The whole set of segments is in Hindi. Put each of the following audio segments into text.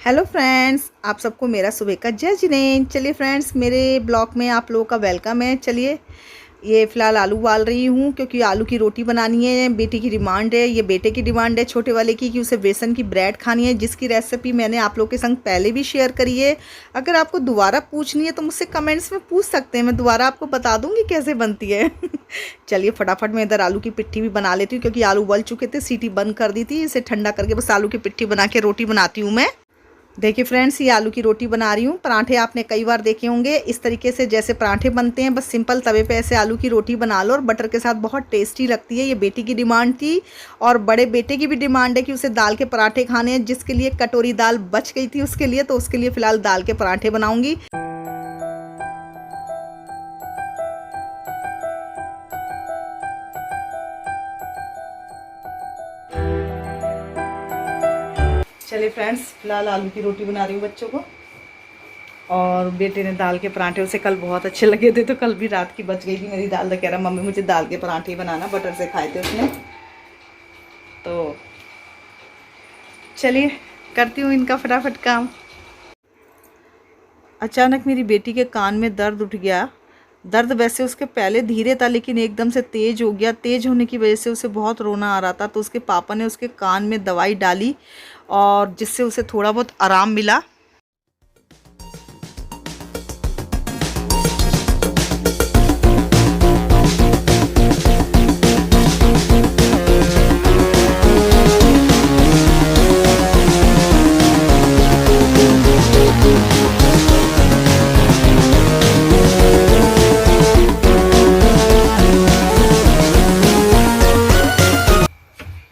हेलो फ्रेंड्स, आप सबको मेरा सुबह का जय जिनेंद्र। चलिए फ्रेंड्स, मेरे ब्लॉग में आप लोगों का वेलकम है। चलिए, ये फ़िलहाल आलू उबाल रही हूँ क्योंकि आलू की रोटी बनानी है। बेटी की डिमांड है, ये बेटे की डिमांड है छोटे वाले की, कि उसे बेसन की ब्रेड खानी है, जिसकी रेसिपी मैंने आप लोगों के संग पहले भी शेयर करी है। अगर आपको दोबारा पूछनी है तो मुझसे कमेंट्स में पूछ सकते हैं, मैं दोबारा आपको बता दूँगी कैसे बनती है। चलिए फटाफट मैं इधर आलू की पिट्ठी भी बना लेती हूँ, क्योंकि आलू उबल चुके थे, सीटी बंद कर दी थी। इसे ठंडा करके बस आलू की पिट्ठी बना के रोटी बनाती हूँ मैं। देखिए फ्रेंड्स, ये आलू की रोटी बना रही हूँ। पराठे आपने कई बार देखे होंगे इस तरीके से, जैसे पराठे बनते हैं, बस सिंपल तवे पे ऐसे आलू की रोटी बना लो और बटर के साथ बहुत टेस्टी लगती है। ये बेटी की डिमांड थी और बड़े बेटे की भी डिमांड है कि उसे दाल के पराठे खाने हैं, जिसके लिए कटोरी दाल बच गई थी उसके लिए, तो उसके लिए फ़िलहाल दाल के पराठे बनाऊँगी। चलिए फ्रेंड्स, फ़िलहाल आलू की रोटी बना रही हूँ बच्चों को, और बेटे ने दाल के पराठे, उसे कल बहुत अच्छे लगे थे, तो कल भी रात की बच गई थी मेरी दाल। तो कह रहा मम्मी मुझे दाल के पराठे बनाना, बटर से खाए थे उसने। तो चलिए करती हूँ इनका फटाफट काम। अचानक मेरी बेटी के कान में दर्द उठ गया। दर्द वैसे उसके पहले धीरे था, लेकिन एकदम से तेज़ हो गया। तेज़ होने की वजह से उसे बहुत रोना आ रहा था, तो उसके पापा ने उसके कान में दवाई डाली, और जिससे उसे थोड़ा बहुत आराम मिला।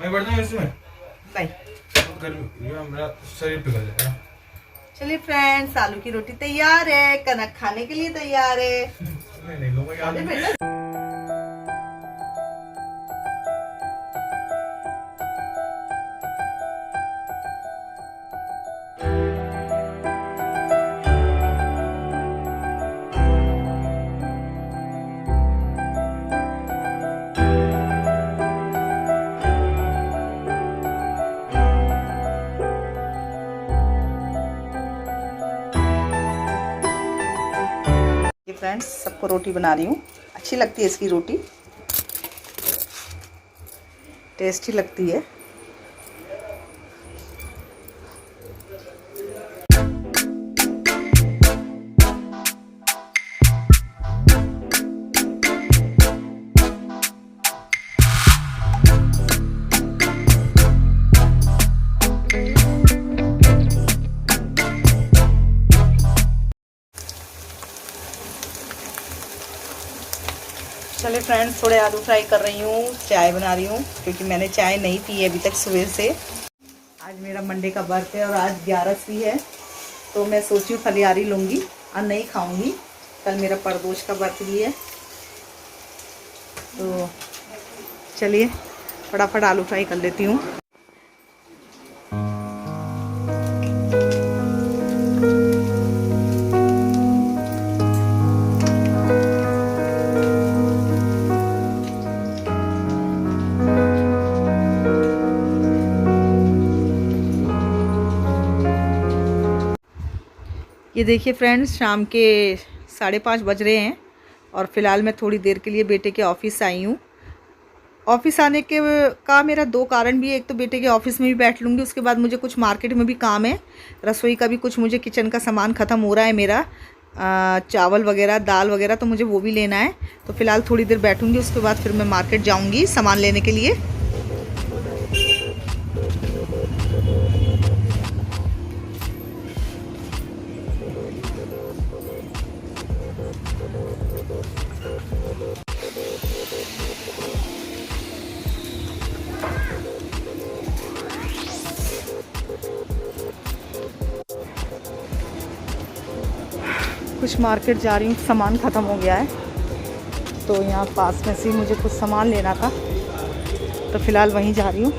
मैं बढ़ जाऊँ इसमें? नहीं। गर्मी ये मेरा शरीर पिघल जाएगा। चलिए फ्रेंड्स, आलू की रोटी तैयार है, कनक खाने के लिए तैयार है। नहीं लोगों याद अरे बेटा, ये फ्रेंड्स सबको रोटी बना रही हूँ। अच्छी लगती है इसकी रोटी, टेस्टी लगती है। चलिए फ्रेंड्स, थोड़े आलू फ्राई कर रही हूँ, चाय बना रही हूँ, क्योंकि मैंने चाय नहीं पी है अभी तक सुबह से। आज मेरा मंडे का बर्थ है और आज 11वीं है, तो मैं सोची हूँ फलियारी लूँगी और नहीं खाऊँगी। कल मेरा परदोष का बर्थ भी है। तो चलिए फटाफट आलू फ्राई कर लेती हूँ। ये देखिए फ्रेंड्स, शाम के 5:30 बज रहे हैं और फ़िलहाल मैं थोड़ी देर के लिए बेटे के ऑफ़िस आई हूँ। ऑफ़िस आने के का मेरा 2 कारण भी है। एक तो बेटे के ऑफ़िस में भी बैठ लूँगी, उसके बाद मुझे कुछ मार्केट में भी काम है, रसोई का भी कुछ, मुझे किचन का सामान ख़त्म हो रहा है मेरा, चावल वगैरह, दाल वगैरह, तो मुझे वो भी लेना है। तो फ़िलहाल थोड़ी देर बैठूँगी, उसके बाद फिर मैं मार्केट जाऊँगी सामान लेने के लिए। कुछ मार्केट जा रही हूँ, सामान ख़त्म हो गया है, तो यहाँ पास में से मुझे कुछ सामान लेना था, तो फ़िलहाल वहीं जा रही हूँ।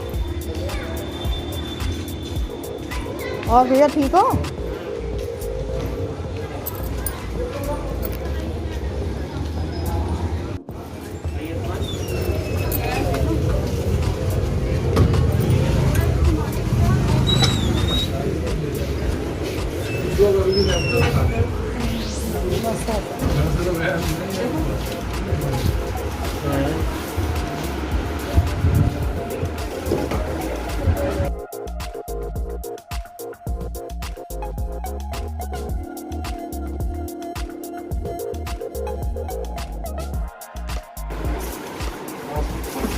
और भैया ठीक हो?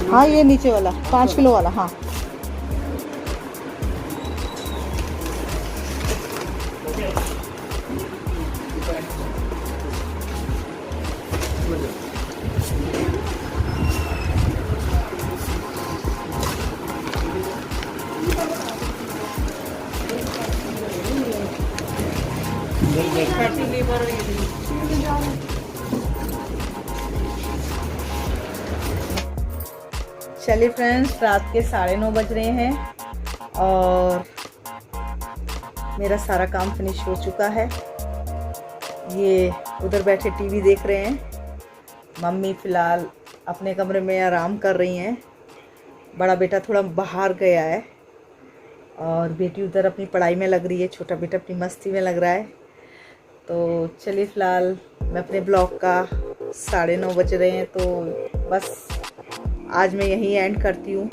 हाँ ये नीचे वाला 5 किलो वाला। हाँ चलिए फ्रेंड्स, रात के 9:30 बज रहे हैं और मेरा सारा काम फिनिश हो चुका है। ये उधर बैठे टीवी देख रहे हैं। मम्मी फ़िलहाल अपने कमरे में आराम कर रही हैं। बड़ा बेटा थोड़ा बाहर गया है और बेटी उधर अपनी पढ़ाई में लग रही है। छोटा बेटा अपनी मस्ती में लग रहा है। तो चलिए फ़िलहाल मैं अपने ब्लॉग का 9:30 बज रहे हैं, तो बस आज मैं यहीं एंड करती हूँ।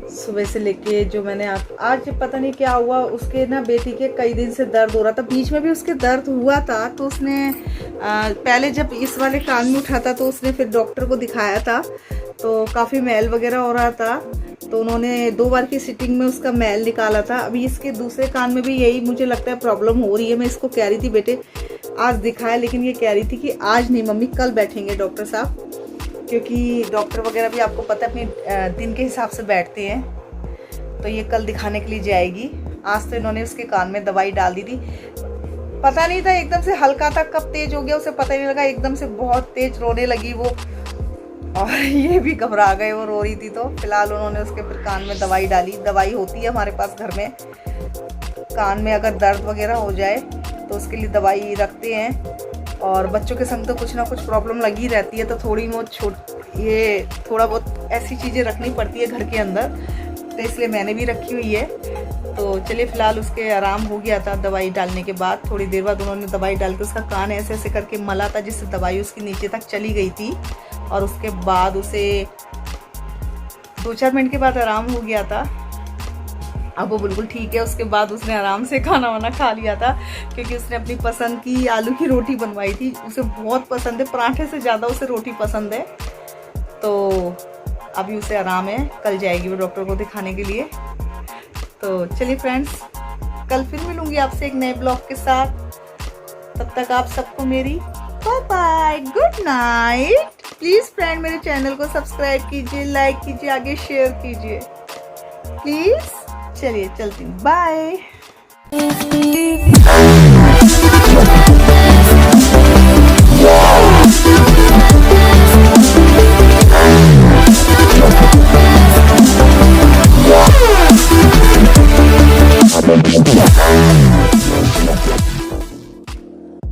सुबह से लेके जो मैंने आज पता नहीं क्या हुआ, उसके ना बेटी के कई दिन से दर्द हो रहा था। बीच में भी उसके दर्द हुआ था, तो उसने पहले जब इस वाले कान में उठाता तो उसने फिर डॉक्टर को दिखाया था, तो काफ़ी मैल वगैरह हो रहा था। तो उन्होंने 2 बार की सिटिंग में उसका मैल निकाला था। अभी इसके दूसरे कान में भी यही मुझे लगता है प्रॉब्लम हो रही है। मैं इसको कह रही थी बेटे आज दिखाया, लेकिन ये कह रही थी कि आज नहीं मम्मी, कल बैठेंगे डॉक्टर साहब, क्योंकि डॉक्टर वगैरह भी आपको पता है अपने दिन के हिसाब से बैठते हैं। तो ये कल दिखाने के लिए जाएगी। आज तो इन्होंने उसके कान में दवाई डाल दी थी। पता नहीं था, एकदम से हल्का था, कब तेज हो गया उसे पता ही नहीं लगा। एकदम से बहुत तेज रोने लगी वो, और ये भी घबरा गए, वो रो रही थी। तो फिलहाल उन्होंने उसके फिर कान में दवाई डाली। दवाई होती है हमारे पास घर में, कान में अगर दर्द वगैरह हो जाए तो उसके लिए दवाई रखते हैं। और बच्चों के संग तो कुछ ना कुछ प्रॉब्लम लगी रहती है, तो थोड़ी बहुत ये थोड़ा बहुत ऐसी चीज़ें रखनी पड़ती है घर के अंदर, तो इसलिए मैंने भी रखी हुई है। तो चलिए फ़िलहाल उसके आराम हो गया था दवाई डालने के बाद। थोड़ी देर बाद उन्होंने दवाई डाल के उसका कान ऐसे ऐसे करके मला था, जिससे दवाई उसकी नीचे तक चली गई थी। और उसके बाद उसे 2-4 मिनट के बाद आराम हो गया था। अब वो बिल्कुल ठीक है। उसके बाद उसने आराम से खाना वाना खा लिया था, क्योंकि उसने अपनी पसंद की आलू की रोटी बनवाई थी। उसे बहुत पसंद है, पराठे से ज़्यादा उसे रोटी पसंद है। तो अभी उसे आराम है, कल जाएगी वो डॉक्टर को दिखाने के लिए। तो चलिए फ्रेंड्स, कल फिर मिलूँगी आपसे एक नए ब्लॉग के साथ। तब तक आप सबको मेरी bye bye, good night. Please friend मेरे चैनल को सब्सक्राइब कीजिए, लाइक कीजिए, आगे शेयर कीजिए प्लीज़। चलिए चलती हूँ, बाय।